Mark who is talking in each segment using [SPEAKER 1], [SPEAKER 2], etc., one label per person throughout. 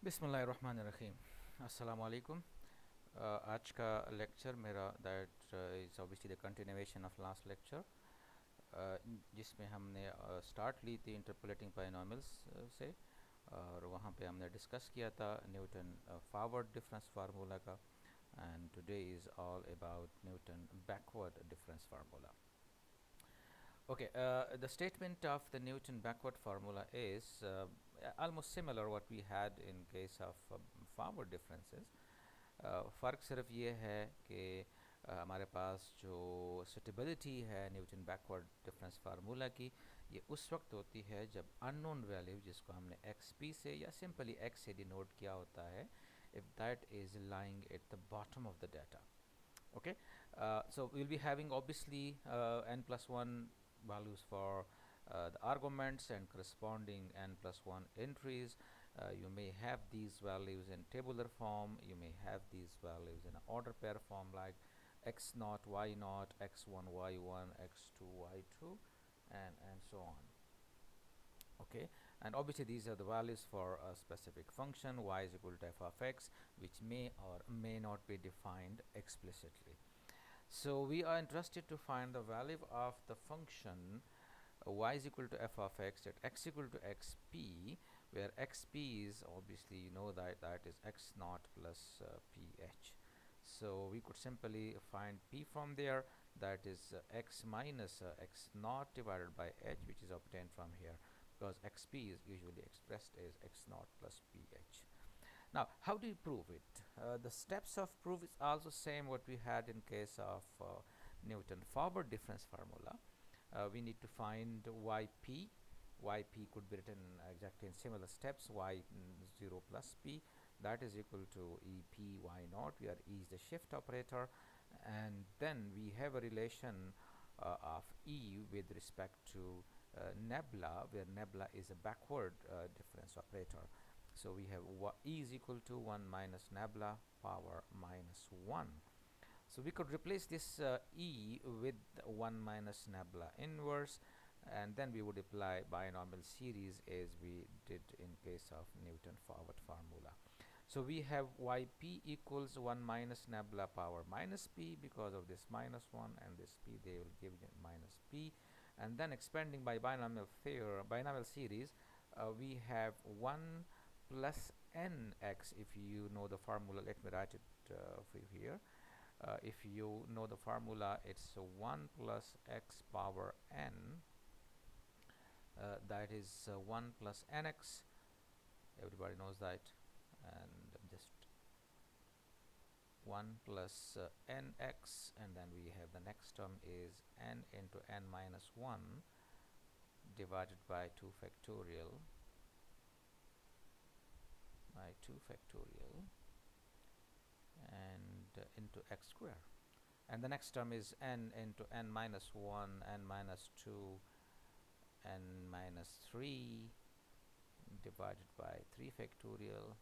[SPEAKER 1] बिस्मिल्लाहिर्रहमानिर्रहीम अस्सलाम वालेकुम। आज का लेक्चर मेरा that is obviously the continuation of last lecture, जिसमें हमने स्टार्ट ली थी इंटरपोलेटिंग बाइनोमियल्स से, और वहाँ पे हमने डिस्कस किया था न्यूटन फॉरवर्ड डिफरेंस फार्मूला का। And today is all about Newton backward difference formula. Okay, the statement of the Newton backward formula is almost similar what we had in case of forward differences. फ़र्क सिर्फ ये है कि हमारे पास जो suitability है न्यूटन बैकवर्ड डिफरेंस फार्मूला की, ये उस वक्त होती है जब अननोन वैल्यू जिसको हमने एक्स पी से या सिंपली एक्स से डिनोट किया होता है, if that is lying at the bottom of the data. Okay, so we'll be having obviously n plus 1 values for the arguments and corresponding n plus 1 entries. You may have these values in tabular form, you may have these values in an order pair form like x naught, y naught, x1, y1, x2, y2, and so on. Okay, and obviously these are the values for a specific function y is equal to f of x, which may or may not be defined explicitly. So we are interested to find the value of the function y is equal to f of x at x equal to xp, where xp is obviously, you know, that is x naught plus ph. So we could simply find p from there, that is x minus x naught divided by h, which is obtained from here, because xp is usually expressed as x naught plus ph. Now, how do you prove it? The steps of proof is also same what we had in case of Newton forward difference formula. We need to find yp. Yp could be written exactly in similar steps. Y0 plus p, that is equal to ep y naught, where e is the shift operator, and then we have a relation of e with respect to nebula, where nebula is a backward difference operator. So we have e is equal to 1 minus nebula power minus 1. So we could replace this e with 1 minus nebula inverse, and then we would apply binomial series as we did in case of Newton forward formula. So we have yp equals 1 minus nebula power minus p, because of this minus 1 and this p, they will give you minus p. And then expanding by binomial series, we have 1 plus nx. If you know the formula, let me write it for you here. If you know the formula, it's 1 plus x power n, that is 1 plus nx. Everybody knows that. And just 1 plus nx, and then we have the next term is n into n minus 1 divided by 2 factorial, and into x square. And the next term is n into n minus 1, n minus 2, n minus 3 divided by 3 factorial,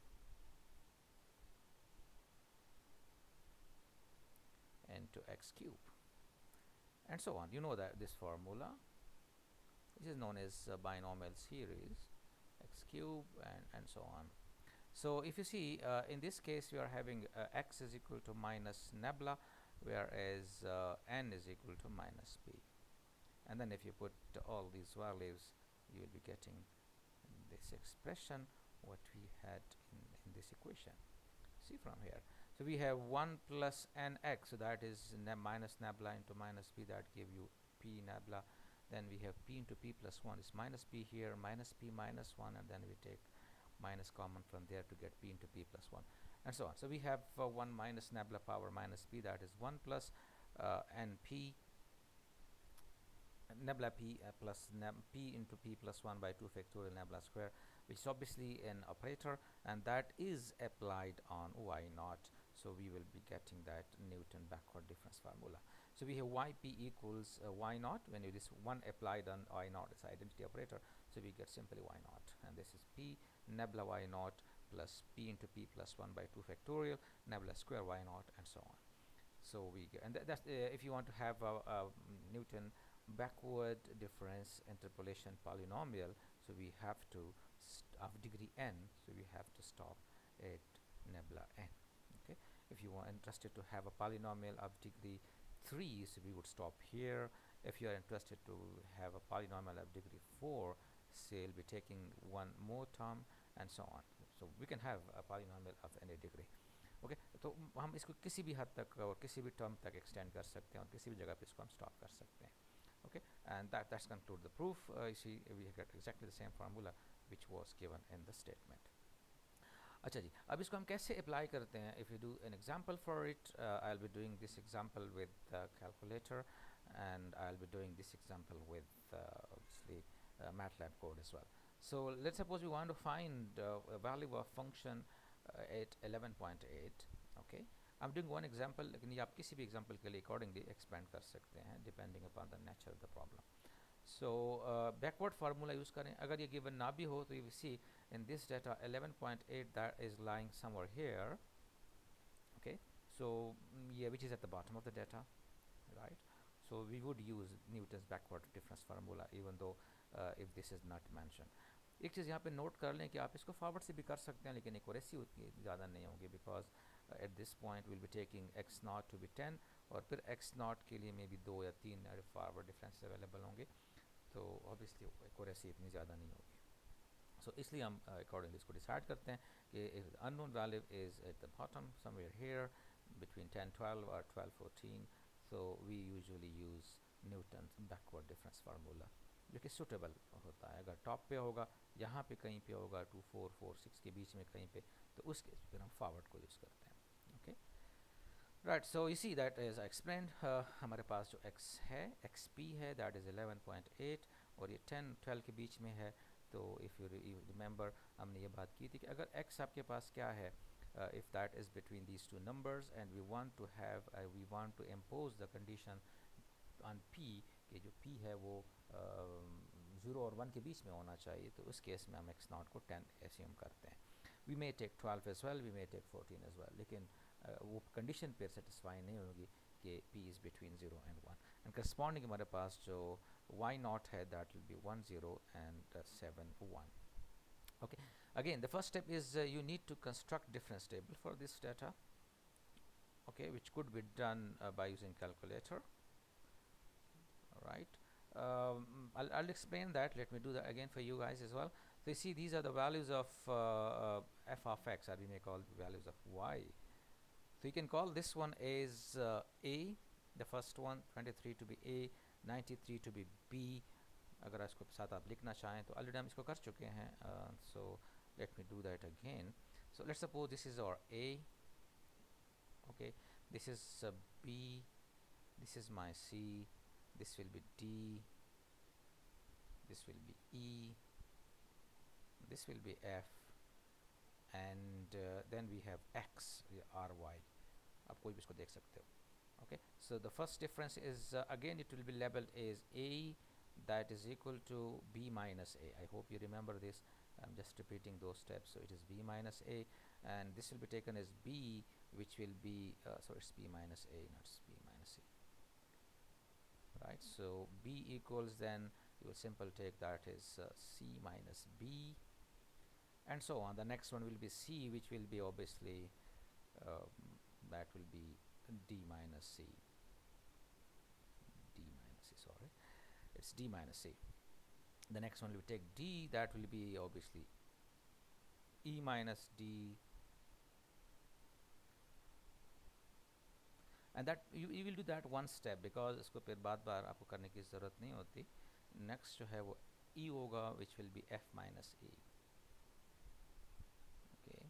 [SPEAKER 1] into x cube, and so on. You know that this formula, which is known as binomial series, x cube, and so on. So if you see, in this case we are having x is equal to minus nebula, whereas n is equal to minus p. And then if you put all these values, you will be getting this expression what we had in this equation. See from here. So we have 1 plus nx, so that is minus nebula into minus p, that give you p nebula. Then we have p into p plus 1 is minus p here, minus p minus 1, and then we take minus common from there to get p into p plus 1, and so on. So we have 1 minus nebula power minus p, that is 1 plus np nebula p plus p into p plus 1 by 2 factorial nebula square, which is obviously an operator, and that is applied on y naught. So we will be getting that Newton backward difference formula. So we have yp equals y naught. When you this 1 applied on y naught is identity operator, so we get simply y naught, and this is p nebula y naught plus p into p plus 1 by 2 factorial nebula square y naught, and so on. So we get, and that's if you want to have a Newton backward difference interpolation polynomial, so we have to of degree n, so we have to stop at nabla n. Okay, if you are interested to have a polynomial of degree 3, so we would stop here. If you are interested to have a polynomial of degree 4, say we'll be taking one more term and so on. So we can have a polynomial of any degree. Okay तो हम इसको किसी भी हद तक और किसी भी टर्म तक एक्सटेंड कर सकते हैं और किसी भी जगह पे इसको हम स्टॉप कर सकते हैं. Okay, and that's conclude the proof. You see, we get exactly the same formula which was given in the statement. अच्छा जी, अब इसको हम कैसे अप्लाई करते हैं? If you do an example for it, I'll be doing this example with calculator, and I'll be doing this example with obviously MATLAB code as well. So let's suppose we want to find a value of function at 11.8. Okay, I'm doing one example, लेकिन ये आप किसी भी example के लिए accordingly expand कर सकते हैं depending upon the nature of the problem. So backward formula use करें. अगर ये given ना भी हो तो you see in this data 11.8 that is lying somewhere here. Okay, so yeah, which is at the bottom of the data, right? So we would use Newton's backward difference formula even though if this is not mentioned. एक चीज़ यहाँ पे note कर लें कि आप इसको forward से भी कर सकते हैं लेकिन एक्यूरेसी उतनी ज़्यादा नहीं होगी because at this point will be taking x not to be 10 और फिर x नॉट के लिए मे बी 2 या 3 फॉरवर्ड डिफरेंस अवेलेबल होंगे तो ऑब्वियसली एक्यूरेसी इतनी ज़्यादा नहीं होगी. सो इसलिए हम अकॉर्डिंगली इसको डिसाइड करते हैं कि unknown value is at the bottom somewhere here between 10-12 और 12-14. So we usually use Newton's backward difference formula जो कि सूटेबल होता है. अगर टॉप पे होगा, यहाँ पे कहीं पे होगा 2, 4, 4, 6 के बीच में कहीं पे, तो उस केस फिर हम फॉरवर्ड को यूज़ करते हैं. Okay right, so you see that is explained. हमारे पास जो x है xp है दैट इज़ 11.8 और ये 10-12 के बीच में है. तो इफ़ यू रिमेंबर हमने ये बात की थी कि अगर x आपके पास क्या है, if that is between these two numbers and we want to impose the condition on p कि जो p है वो 0 और 1 के बीच में होना चाहिए, तो उस केस में हम x नॉट को 10 एज्यूम करते हैं. We may take 12 as well, we may take 14 as well, लेकिन वो कंडीशन पर सेटिस्फाई नहीं होगी कि p is between 0 and 1. And corresponding हमारे पास जो y नॉट है that will be 1 0 and 7 1. Okay, again the first step is you need to construct difference table for this data, okay, which could be done by using calculator. All right, I'll explain that. Let me do that again for you guys as well. So you see these are the values of f of x, or we may call the values of y. So you can call this one as a, the first one, 23 to be a, 93 to be b. अगर इसको साथ आप लिखना चाहें तो already हम इसको कर चुके हैं. So let me do that again. So let's suppose this is our a, okay, this is b, this is my c, this will be d, this will be e, this will be f, and then we have x or y. आप कोई भी इसको देख सकते हो. Okay, so the first difference is again it will be labeled as a, that is equal to b minus a. I hope you remember this. I'm just repeating those steps. So it is b minus a, and this will be taken as b, which will be so it's b minus a, not b minus a, right? So b equals, then you will simply take that as c minus b, and so on. The next one will be c, which will be obviously that will be d minus c. Sorry, it's d minus c. The next one will take d, that will be obviously e minus d, and that you will do that one step because इसको फिर बार आपको करने की ज़रूरत नहीं होती. Next जो है वो e होगा, which will be f minus e. Okay,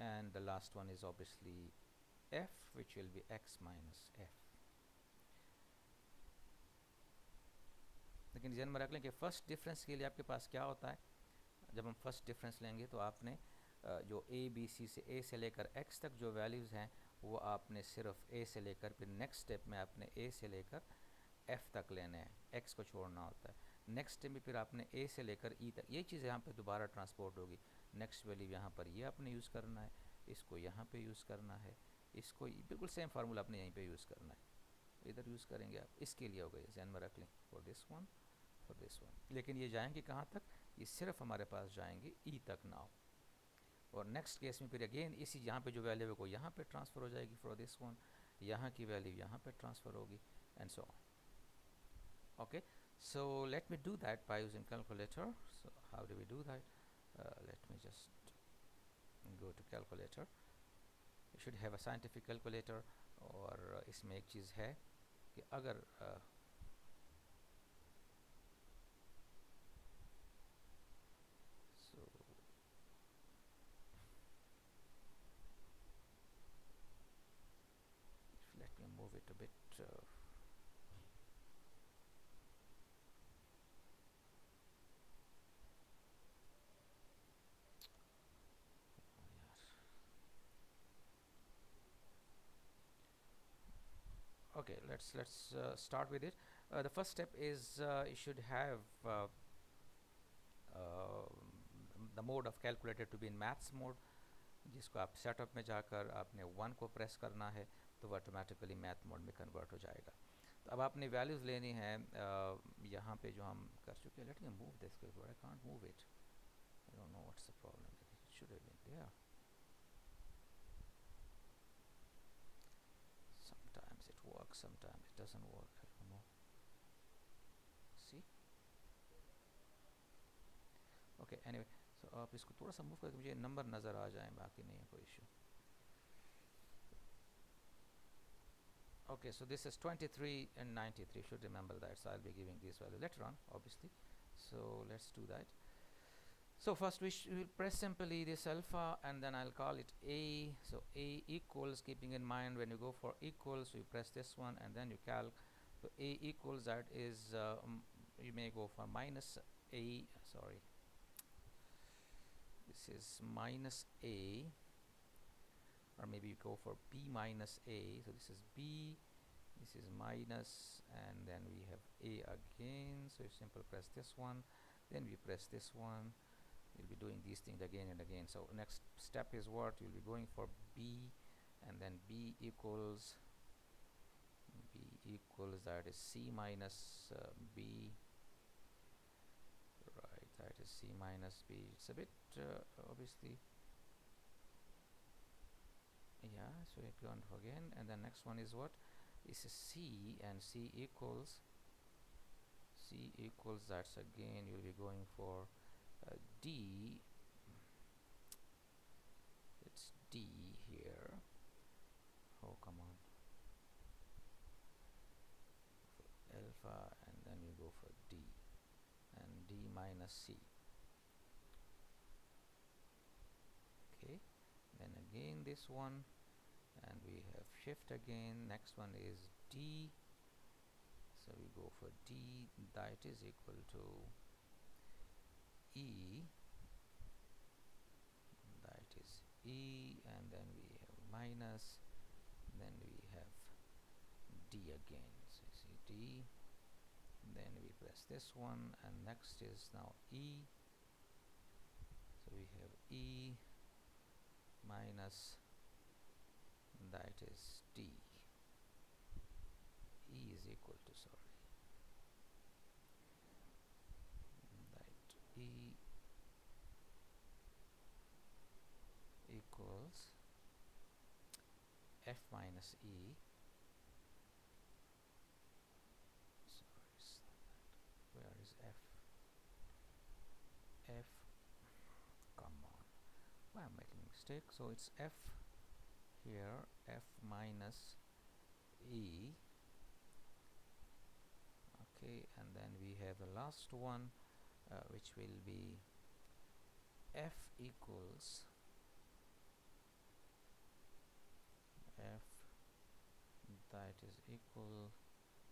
[SPEAKER 1] and the last one is obviously f, which will be x minus f. लेकिन ध्यान में रख लें कि फर्स्ट डिफरेंस के लिए आपके पास क्या होता है. जब हम फर्स्ट डिफरेंस लेंगे तो आपने जो a b c से a से लेकर x तक जो वैल्यूज़ हैं वो आपने सिर्फ a से लेकर फिर नेक्स्ट स्टेप में आपने a से लेकर f तक लेने हैं, x को छोड़ना होता है. नेक्स्ट स्टेप में फिर आपने a से लेकर e तक, ये चीज़ यहाँ पे दोबारा ट्रांसपोर्ट होगी. नेक्स्ट वैल्यू यहाँ पर ये आपने यूज़ करना है, इसको यहाँ पे यूज़ करना है, इसको बिल्कुल सेम फार्मूला अपने यहीं पे यूज़ करना है. इधर यूज़ करेंगे आप, इसके लिए हो गई ध्यान में रख लें, for this one, for this one. लेकिन ये जाएंगे कहाँ तक, ये सिर्फ हमारे पास जाएंगे ई तक नाउ। और नेक्स्ट केस में फिर अगेन इसी यहाँ पे जो वैल्यू है वो यहाँ पे ट्रांसफ़र हो जाएगी फॉर दिस वन, यहाँ की वैल्यू यहाँ पे ट्रांसफ़र होगी and so on. Okay, so let me do that by using calculator. So how do we do that? Let me just go to calculator. You should have a scientific calculator. और इसमें एक चीज़ है कि अगर so let me move it a bit. Okay, let's start with it. The first step is you should have the mode of calculator to be in maths mode, जिसको आप setup में जाकर आपने 1 को प्रेस करना है तो वो ऑटोमेटिकली मैथ मोड में कन्वर्ट हो जाएगा। तो अब आपने वैल्यूज़ लेनी है यहाँ पे जो हम कर चुके हैं। Let me move this I can't move it, I don't know what's the problem, it should have been there. Sometimes it works, sometimes it doesn't work, I don't know. See? Okay, anyway, so आप इसको थोड़ा सा move करके मुझे number नज़र आ जाए, बाकी नहीं है कोई issue. Okay, so this is 23 and 93, should remember that, so I'll be giving this value later on, obviously. So let's do that. So first we will press simply this alpha and then I'll call it A. So A equals, keeping in mind when you go for equals, you press this one and then you calc. So A equals, that is, you may go for minus A, sorry. This is minus A, or maybe you go for B minus A. So this is B, this is minus, and then we have A again. So you simply press this one, then we press this one. You'll be doing these things again and again. So next step is what? You'll be going for B, and then B equals, that is C minus B. Right, that is C minus B. It's a bit obviously, yeah, so it gone again, and then next one is what? This is C, and C equals, that's again you'll be going for D. It's D here. Oh, come on. Alpha, and then you go for D, and D minus C. Okay, then again this one, and we have shift again. Next one is D, so we go for D, that is equal to E, that is E, and then we have minus, then we have D again. So you see D, then we press this one, and next is now E. So we have E minus, that is D. E is equal to, sorry, that E equals F minus E. Sorry, where is F? F, come on, why am I making a mistake? So it's F here, F minus E. Okay, and then we have the last one, which will be F equals F, that is equal,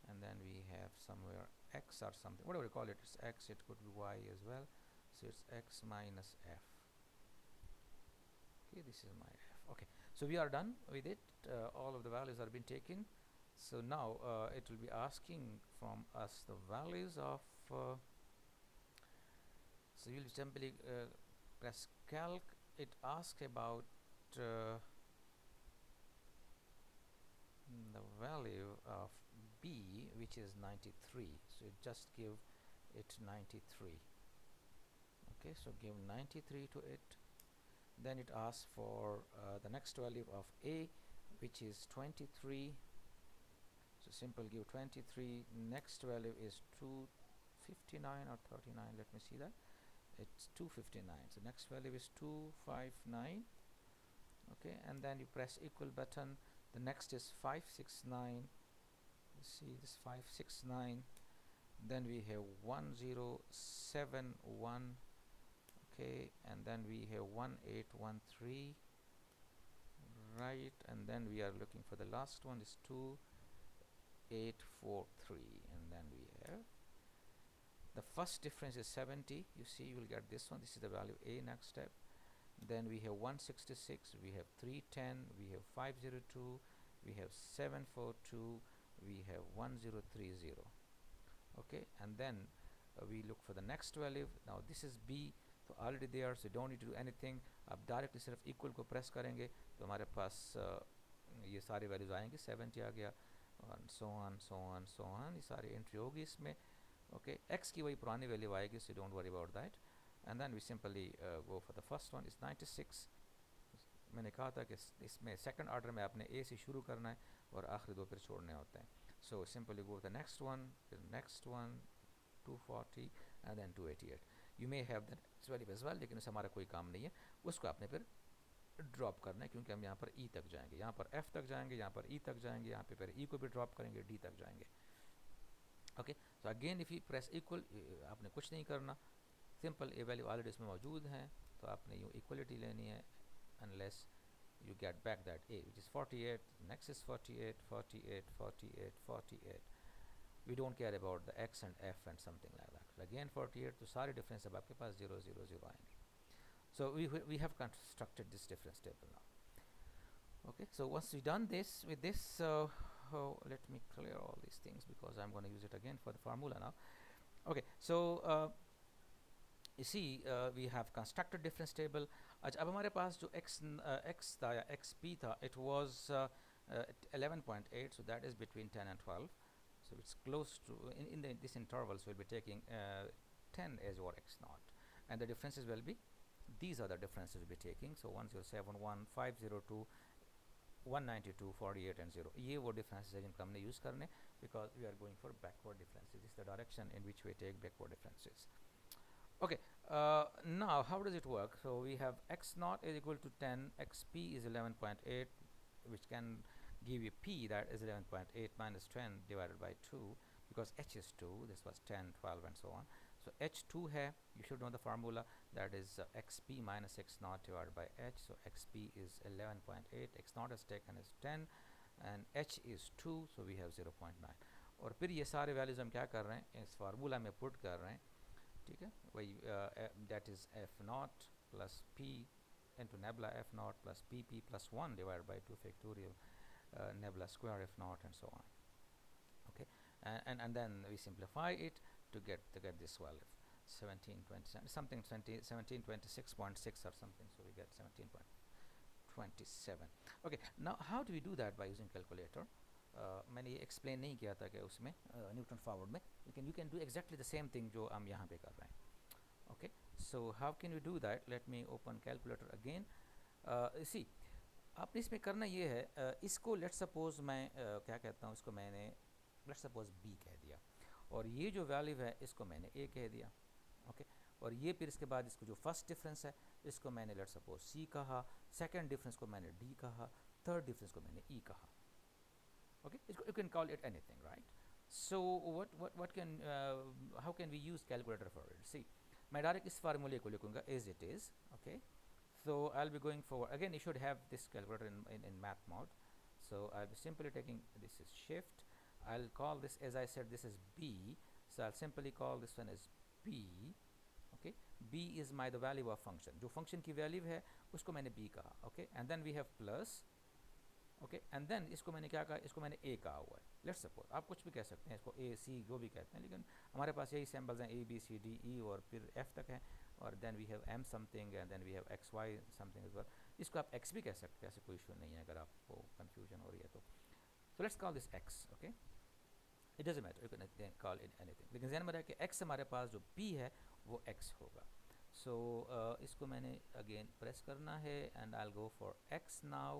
[SPEAKER 1] and then we have somewhere X or something, whatever you call it, it's X, it could be Y as well, so it's X minus F. Okay, this is my F. Okay, so we are done with it. All of the values are been taken. So now it will be asking from us the values of, so you will simply press calc. It asks about the value of B, which is 93. So it just give it 93. so give 93 to it. Then it asks for the next value of a, which is 23. So simple give 23. Next value is 259 or 39. Let me see that. It's 259. So next value is 259. Okay, and then you press equal button. The next is 569. Let's see this 569. Then we have 1071. Okay, and then we have 1813. Right, and then we are looking for the last one is 2843, and then we have the first difference is 70. You see, you will get this one. This is the value a. Next step. Then we have 166, we have 310, we have 502, we have 742, we have 1030. Okay, and then we look for the next value. Now this is b, so already there, so you don't need to do anything. आप directly सिर्फ equal को press करेंगे तो हमारे पास ये सारी values आएंगी. 70 आ गया, so on so on so on, ये सारी एंट्री होगी इसमें. ओके, x की वही पुरानी वैल्यू आएगी, so don't worry about that. And then we simply go for the first one is 96. मैंने कहा था कि इसमें सेकंड ऑर्डर में आपने a से शुरू करना है और आखिरी दो फिर छोड़ने होते हैं. So simply go the next one, the next one 240 and then 288. You may have that value as well, लेकिन उससे हमारा कोई काम नहीं है. उसको आपने फिर ड्रॉप करना है, क्योंकि हम यहाँ पर e तक जाएंगे, यहाँ पर f तक जाएंगे, यहाँ पर e तक जाएंगे, यहाँ पे फिर e को भी ड्रॉप करेंगे, d तक जाएंगे. Okay, so again if you press equal, आपने कुछ नहीं करना, सिंपल ए वैल्यू ऑलरेडी इसमें मौजूद हैं, तो आपने यूँ इक्वलिटी लेनी है. Unless you get back that a, which is 48. Next is 48, 48, 48, 48. We don't care about the x and f and something like that. So again 48, तो सारे difference अब आपके पास 0 0 0 आएंगे. So we have constructed this difference table now. Okay, so once we done this with this, let me clear all these things because I'm going to use it again for the formula now. Okay, so you see we have constructed difference table. अच्छा, अब हमारे पास जो x था या xp था, it was 11.8, so that is between 10 and 12, so it's close to in this interval, so we'll be taking 10 as your x naught, and the differences will be, these are the differences we'll be taking. So 1071, 502, 192, 48 and 0. ये वो differences हैं जिनको हमने use करने, because we are going for backward differences. This is the direction in which we take backward differences. Okay, now how does it work? So we have x naught is equal to 10, xp is 11.8, which can give you p, that is 11.8 minus 10 divided by 2, because h is 2, this was 10, 12 and so on. So h2 hai, you should know the formula, that is xp minus x naught divided by h. So xp is 11.8, x naught is taken as 10 and h is 2, so we have 0.9. और फिर ये सारे values हम क्या कर रहे हैं, इस फार्मूला में पुट कर रहे हैं. ठीक है, वही that is f naught plus p into nabla f naught plus pp plus 1 divided by 2 factorial nabla square f naught and so on. Okay, and then we simplify it to get this value 1727 something, 1726.6 or something, so we get 17.27. Okay, now how do we do that by using calculator? मैंने ये explain नहीं किया था कि उसमें Newton forward में, लेकिन you can do exactly the same thing जो हम यहाँ पे कर रहे हैं. Okay, so how can you do that? Let me open calculator again. See, आपने इसमें करना ये है, इसको लेट सपोज मैं क्या कहता हूँ, इसको मैंने लेट सपोज b कह दिया, और ये जो वैल्यू है इसको मैंने a कह दिया. ओके, और ये फिर इसके बाद इसको जो फर्स्ट डिफरेंस है इसको मैंने लेट सपोज c कहा, सेकेंड डिफरेंस को मैंने d कहा, थर्ड डिफरेंस को मैंने e कहा. Okay, you can call it anything, right? So what can how can we use calculator for it? See, मैं डायरेक्ट इस फार्मूले को लिखूंगा as it is. Okay, so I'll be going forward again. You should have this calculator in math mode. So I'll be simply taking, this is shift, I'll call this, as I said, this is b, so I'll simply call this one as b. Okay, b is my the value of function, जो function की value है उसको मैंने b कहा. Okay, and then we have plus. Okay, and then इसको मैंने क्या कहा, इसको मैंने ए कहा हुआ है. लेट्स सपोज आप कुछ भी कह सकते हैं, इसको ए सी जो भी कहते हैं, लेकिन हमारे पास यही सिंबल्स हैं, A B C D E और फिर एफ तक हैं, और then we have M something and then we have X Y something as well. इसको आप एक्स भी कह सकते हैं, ऐसे कोई इशू नहीं है अगर आपको कन्फ्यूजन हो रही है तो. So let's call this x. Okay, it doesn't matter, you can call it anything, लेकिन ध्यान में रहे कि एक्स हमारे पास जो पी है वो एक्स होगा. सो इसको मैंने अगेन प्रेस करना है and I go for x now.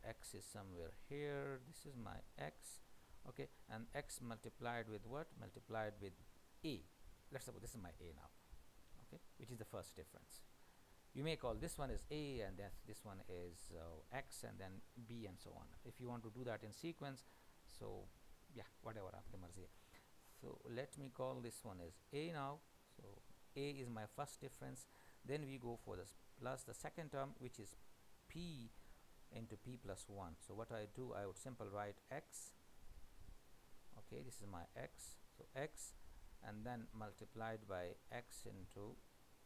[SPEAKER 1] X is somewhere here. This is my x. Okay, and x multiplied with what? Multiplied with a. Let's suppose this is my a now. Okay, which is the first difference. You may call this one as a and this one is x and then b and so on. If you want to do that in sequence, so yeah, whatever aapki marzi hai. So let me call this one as a now. So a is my first difference. Then we go for this plus the second term, which is p into p plus 1. So what I do, I would simply write x. Okay, this is my x. So x and then multiplied by x into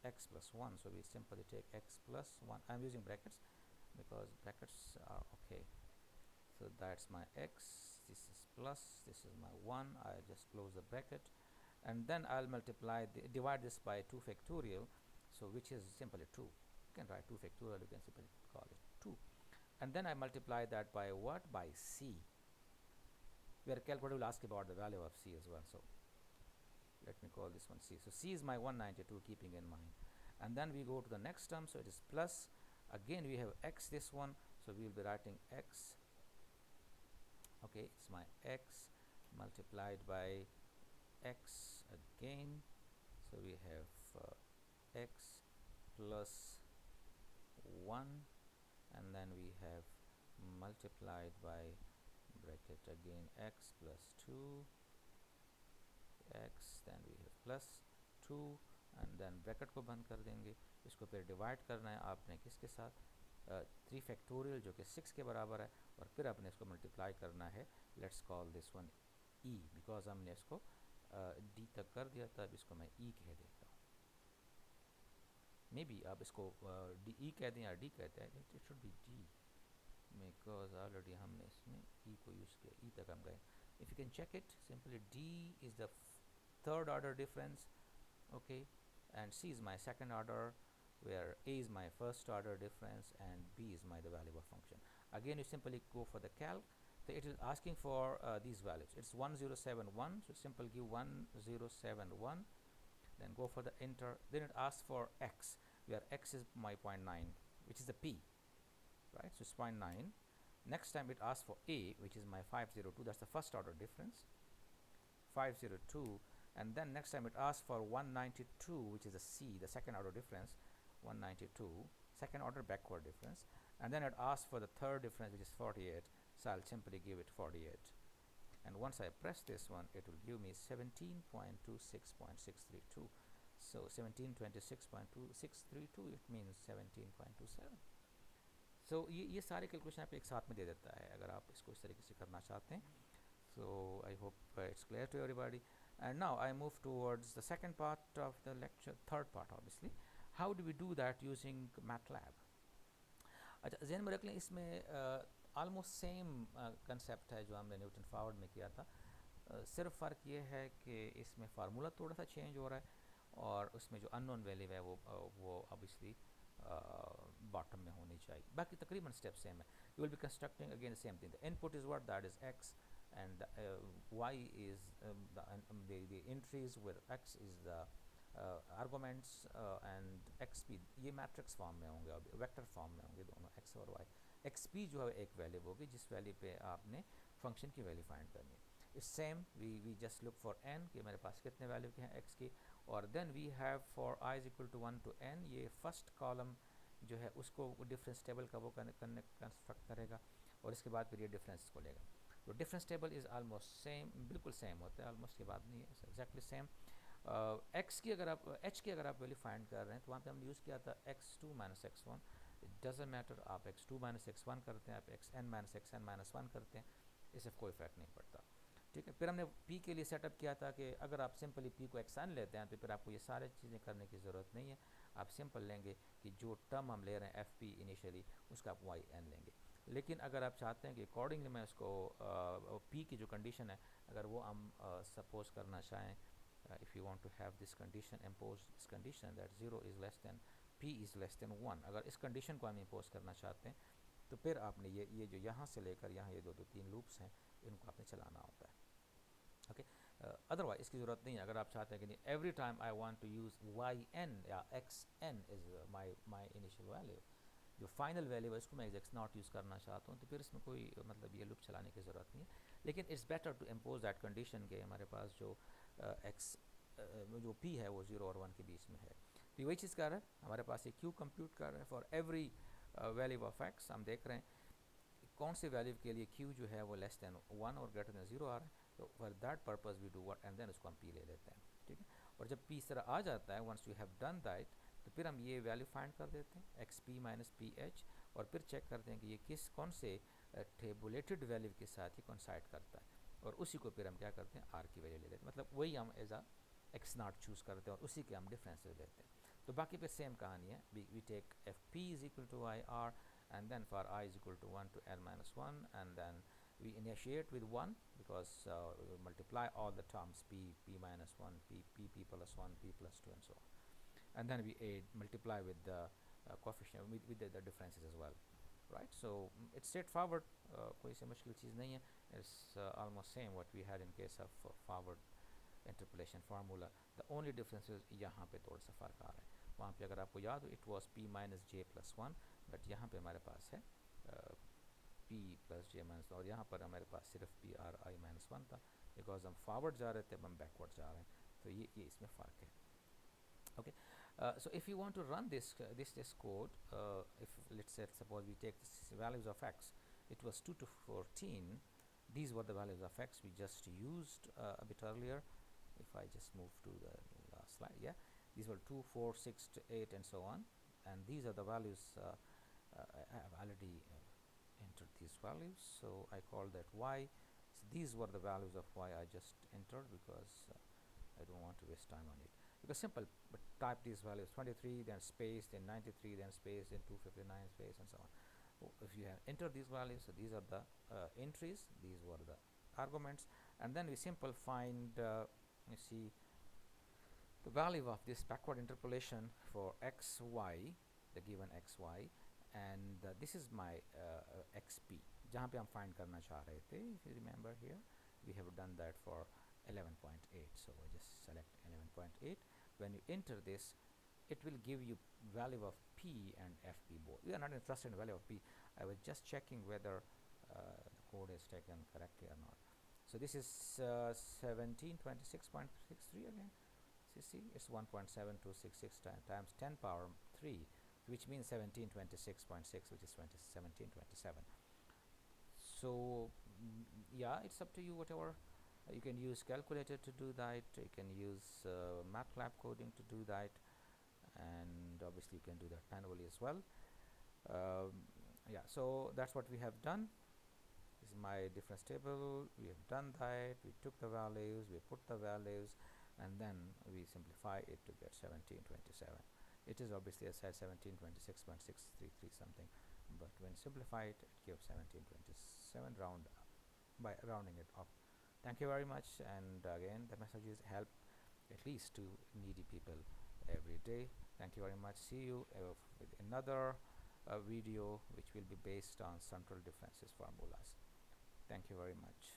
[SPEAKER 1] x plus 1. So we simply take x plus 1. I'm using brackets because brackets are okay. So that's my x. This is plus. This is my 1. I just close the bracket and then I'll divide this by 2 factorial. So which is simply 2. You can write 2 factorial. You can simply call it 2. And then I multiply that by what? By c. Where calculator will ask about the value of c as well. So let me call this one c. So c is my 192, keeping in mind. And then we go to the next term. So it is plus. Again we have x, this one. So we will be writing x. Okay, it's my x multiplied by x again. So we have x plus 1. And then we have multiplied by bracket again x plus 2 x, then we have plus 2 and then bracket को बंद कर देंगे. इसको फिर divide करना है आपने किसके साथ? 3 फैक्टोरियल जो कि 6 के बराबर है और फिर आपने इसको मल्टीप्लाई करना है. Let's call this one e because हमने इसको d तक कर दिया था. अब इसको मैं e कह देता हूँ. मे बी आप इसको e कह दें या d कहते हैं. It should be d because already हमने इसमें e को यूज़ किया. e तक हम गए. If you can check it simply d is the third order difference. Okay, and c is my second order, where a is my first order difference and b is the value of function. Again you simply go for the calc. So it is asking for these values. It's 1071, so simply give 1071, then go for the enter. Then it asks for x, where x is my 0.9, which is the p, right? So it's 0.9. Next time it asks for a, which is my 502. That's the first order difference, 502. And then next time it asks for 192, which is a c, the second order difference, 192, second order backward difference. And then it asks for the third difference, which is 48. So I'll simply give it 48. And once I press this one, it will give me 17.26.632. So 1726.2632, it means 17.27. So ये सारे calculation आप एक साथ में दे देता है अगर आप इसको इस तरीके से करना चाहते हैं. So I hope it's clear to everybody. And now I move towards the second part of the lecture, third part obviously. How do we do that using MATLAB? अच्छा, ज़हन में रख लें इसमें ऑलमोस्ट सेम कंसेप्ट है जो हमने Newton forward में किया था. सिर्फ फ़र्क ये है कि इसमें फार्मूला थोड़ा सा चेंज हो रहा है और उसमें जो अननोन वैल्यू है वो ऑब्वियसली बॉटम में होनी चाहिए. बाकी तकरीबन स्टेप सेम है. You will be constructing again the same thing. The input is what, that is x, and y is the entries where x is the arguments and xp ये matrix form में होंगे और vector form में होंगे दोनों x और y. xp जो है एक वैल्यू होगी जिस वैल्यू पे आपने फंक्शन की वैल्यू फाइंड करनी है. It's same. We just look for n कि मेरे पास कितने वैल्यू के हैं x की, और then we have for i is equal to 1 to n. ये फर्स्ट कॉलम जो है उसको डिफरेंस टेबल का वो कंस्ट्रक्ट करेगा और इसके बाद फिर ये डिफरेंस को लेगा. तो difference table is almost same, बिल्कुल सेम होता है. ऑलमोस्ट की बात नहीं है, एग्जैक्टली सेम. x की अगर आप h की अगर आप वैल्यू फाइंड कर रहे हैं तो वहाँ पे हमने यूज़ किया था x2 minus x1. It doesn't matter आप x2 माइनस x1 करते हैं, आप xn माइनस xn माइनस 1 करते हैं, इससे कोई फ़र्क नहीं पड़ता. ठीक है. फिर हमने p के लिए सेटअप किया था कि अगर आप सिंपली p को xn लेते हैं तो फिर आपको ये सारी चीज़ें करने की ज़रूरत नहीं है. आप सिंपल लेंगे कि जो टर्म हम ले रहे हैं fp इनिशियली उसका आप yn लेंगे. लेकिन अगर आप चाहते हैं कि अकॉर्डिंगली मैं उसको p की जो कंडीशन है अगर वो हम सपोज करना चाहें, if you want to have this condition, impose this condition that 0 is less than p is less than 1, अगर इस कंडीशन को हम इम्पोज करना चाहते हैं तो फिर आपने ये जो यहाँ से लेकर यहाँ ये दो 3 लूप्स हैं इनको आपने चलाना होता है. ओके. अदरवाइज इसकी ज़रूरत नहीं है। अगर आप चाहते हैं कि नहीं every time I want to use Y N या X N is my initial value, जो फाइनल वैल्यू है उसको मैं एक्स नॉट यूज़ करना चाहता हूँ, तो फिर इसमें कोई मतलब ये लूप चलाने की ज़रूरत नहीं है। लेकिन it's better to impose that condition के हमारे पास जो एक्स जो पी है वो 0 और 1 के बीच में है। तो वही चीज़ कर रहा है, हमारे पास ये क्यू कंप्यूट कर रहा है for every value of x. हम देख रहे हैं कौन सी वैल्यू के लिए क्यू जो है वो लेस दैन 1 और ग्रेटर दैन 0 आ रहा है, तो for that purpose we do what and then उसको हम पी ले लेते हैं, ठीक है। और जब पी इस तरह आ जाता है, once you have done that, तो फिर हम ये वैल्यू फाइंड कर देते हैं X P minus P H, और फिर चेक करते हैं कि ये किस कौन से टेबुलेटेड वैल्यू के साथ ही कोइंसाइड करता है, और उसी को फिर हम क्या करते हैं आर की वैल्यू ले लेते हैं, मतलब वही हम एज आ एक्स नॉट चूज़ करते हैं और उसी के हम डिफरेंसेस लेते हैं। तो बाकी पे सेम कहानी है, we take F P is equal to I R, and then for I is equal to 1 to n minus 1, and then we initiate with 1 because we multiply all the terms p minus 1, p plus 1, p plus 2, and so on, and then we multiply with the coefficient with the differences as well, right? So it's straightforward, कोई से मुश्किल चीज़ नहीं है, it's almost same what we had in case of forward interpolation formula. The only difference is यहाँ पे थोड़ा सा फ़र्क आ रहा है, वहाँ पे अगर आपको याद हो it was p minus j plus 1, but यहाँ पे हमारे पास है p प्लस j माइनस, और यहाँ पर हमारे पास सिर्फ p r i माइनस 1 था, बिकॉज हम फॉरवर्ड जा रहे थे, अब हम बैकवर्ड जा रहे हैं, तो ये इसमें फ़र्क है। Okay, so if you want to run this code, if let's say suppose we take this values of x, it was 2 to 14, these were the values of x we just used a bit earlier. If I just move to the last slide, yeah, these were 2, 4, 6 to 8 and so on, and these are the values I have already entered these values, so I call that y. So these were the values of y I just entered, because I don't want to waste time on it, because simple, but type these values 23 then space then 93 then space then 259 space and so on. If you have entered these values, so these are the entries, these were the arguments, and then we simple find you see the value of this backward interpolation for x y, the given x y, and this is my xp जहाँ पे हम find करना चाह रहे थे. If you remember here, we have done that for 11.8, so I just select 11.8. When you enter this, it will give you value of p and fp both. We are not interested in value of p. I was just checking whether the code is taken correctly or not. So this is 1726.63 again. So you see, it's 1.7266 times 10 power 3, which means 1726.6, which is 1727. So yeah, it's up to you, whatever. You can use calculator to do that, you can use Matlab coding to do that, and obviously you can do that manually as well. Yeah, so that's what we have done. This is my difference table. We have done that, we took the values, we put the values, and then we simplify it to get 1727. It is obviously, as I said, 1726.633 something, but when simplify it, it gives 1727 by rounding it up. Thank you very much, and again, the messages help at least to needy people every day. Thank you very much. See you with another video which will be based on central differences formulas. Thank you very much.